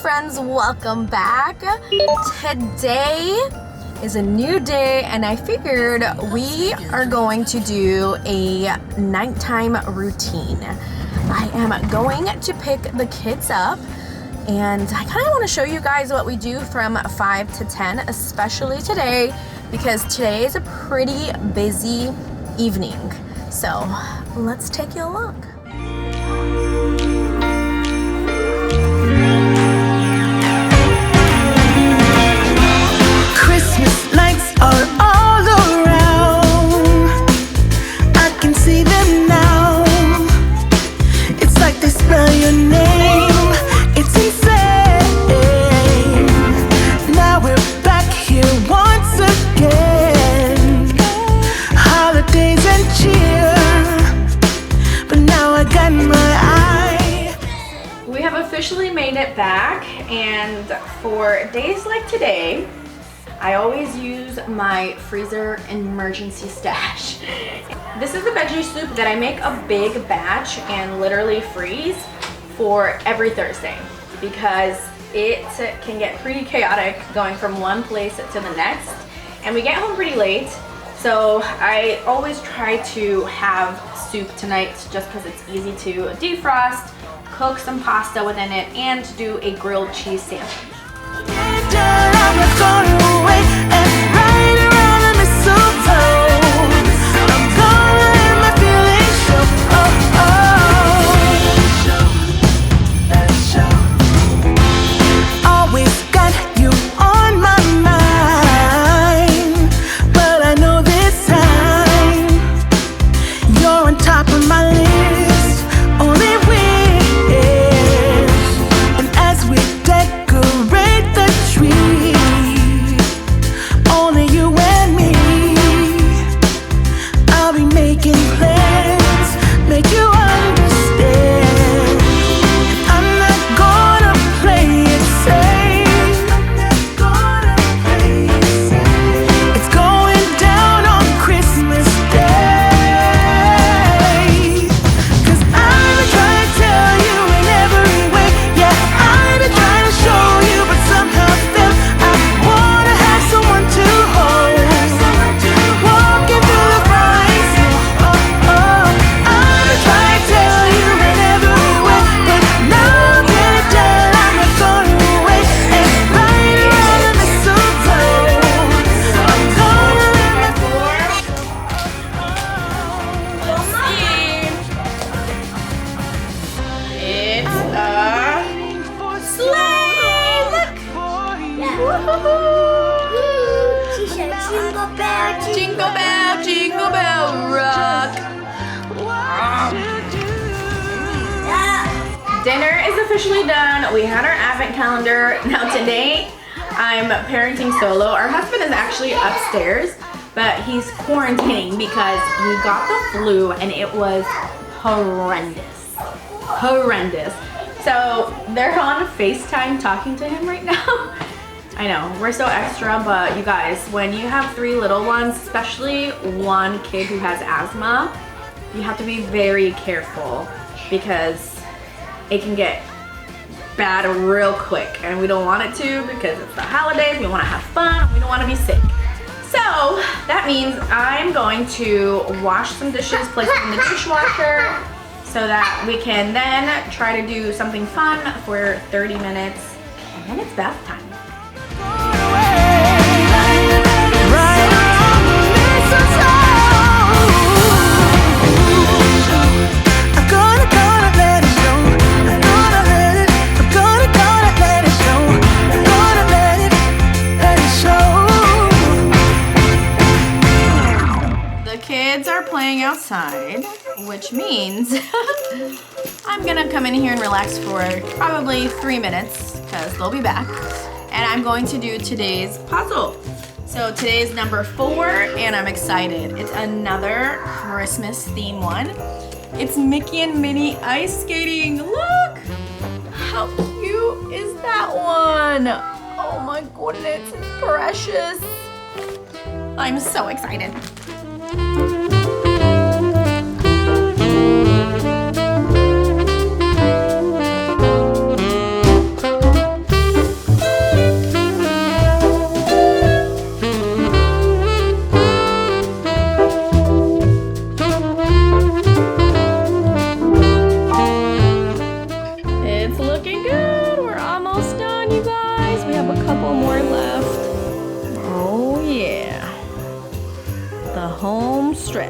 friends, welcome back. Today is a new day and I figured we are going to do a nighttime routine. I am going to pick the kids up and I kind of want to show you guys what we do from 5 to 10, especially today because today is a pretty busy evening. So let's take you along. Christmas lights are all around. I can see them now. It's like they spell your name. It's insane. Now we're back here once again. Holidays and cheer. But now I got my eye. We have officially made it back, and for days like today, I always use my freezer emergency stash. This is the veggie soup that I make a big batch and literally freeze for every Thursday because it can get pretty chaotic going from one place to the next, and we get home pretty late. So I always try to have soup tonight just because it's easy to defrost, cook some pasta within it, and to do a grilled cheese sandwich. Jingle bell, jingle bell rock. Dinner is officially done. We had our advent calendar. Now today, I'm parenting solo. Our husband is actually upstairs, but he's quarantining because he got the flu and it was horrendous. Horrendous. So they're on FaceTime talking to him right now. I know, we're so extra, but you guys, when you have 3 little ones, especially one kid who has asthma, you have to be very careful because it can get bad real quick, and we don't want it to because it's the holidays, we want to have fun, we don't want to be sick. So that means I'm going to wash some dishes, place them in the dishwasher, so that we can then try to do something fun for 30 minutes, and then it's bath time. The kids are playing outside, which means I'm gonna come in here and relax for probably 3 minutes because they'll be back. And I'm going to do today's puzzle. So today's number 4 and I'm excited. It's another Christmas theme one. It's Mickey and Minnie ice skating. Look! How cute is that one? Oh my goodness, it's precious. I'm so excited.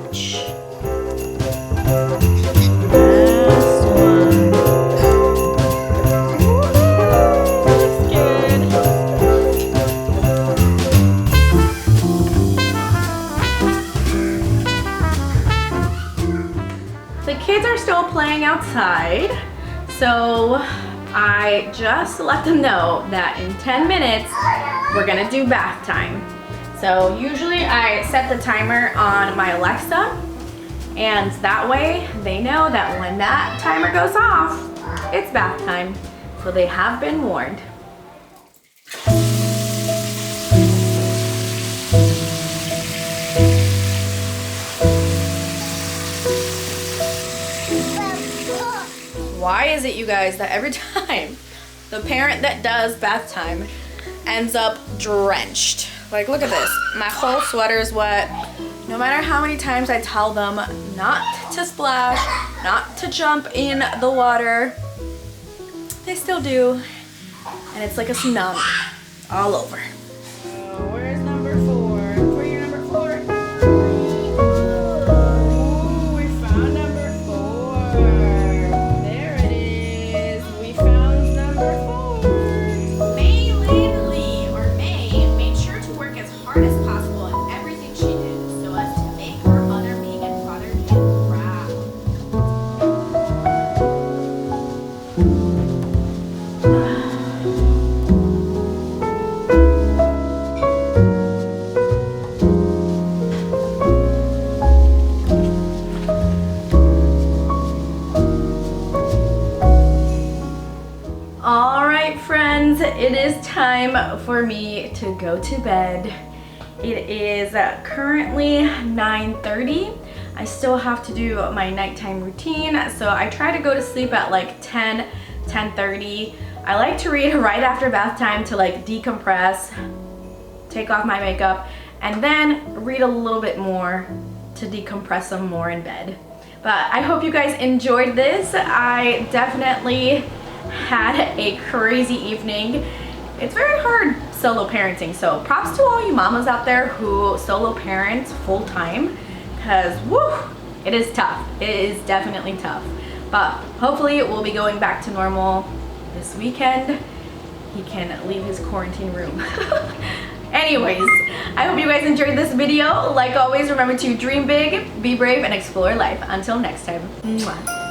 much. Last one. Looks good. The kids are still playing outside, so I just let them know that in 10 minutes we're gonna do bath time. So usually I set the timer on my Alexa, and that way they know that when that timer goes off, it's bath time. So they have been warned. Why is it, you guys, that every time the parent that does bath time ends up drenched? Like, look at this. My whole sweater is wet. No matter how many times I tell them not to splash, not to jump in the water, they still do. And it's like a tsunami all over. So where's number 4? For your number 4. Ooh, we found number 4. There it is. We found number 4. May lately, or May, made sure to work as hard as possible in everything she did so as to make her other vegan brothers proud. All right, friends, it is time for me to go to bed. It is currently 9:30. I still have to do my nighttime routine, so I try to go to sleep at like 10:30. I like to read right after bath time to like decompress, take off my makeup, and then read a little bit more to decompress some more in bed. But I hope you guys enjoyed this. I definitely had a crazy evening. It's very hard solo parenting, so props to all you mamas out there who solo parent full time, because woo, it is tough. It is definitely tough. But hopefully we'll be going back to normal this weekend. He can leave his quarantine room. Anyways, I hope you guys enjoyed this video. Like always, remember to dream big, be brave, and explore life. Until next time. Mwah.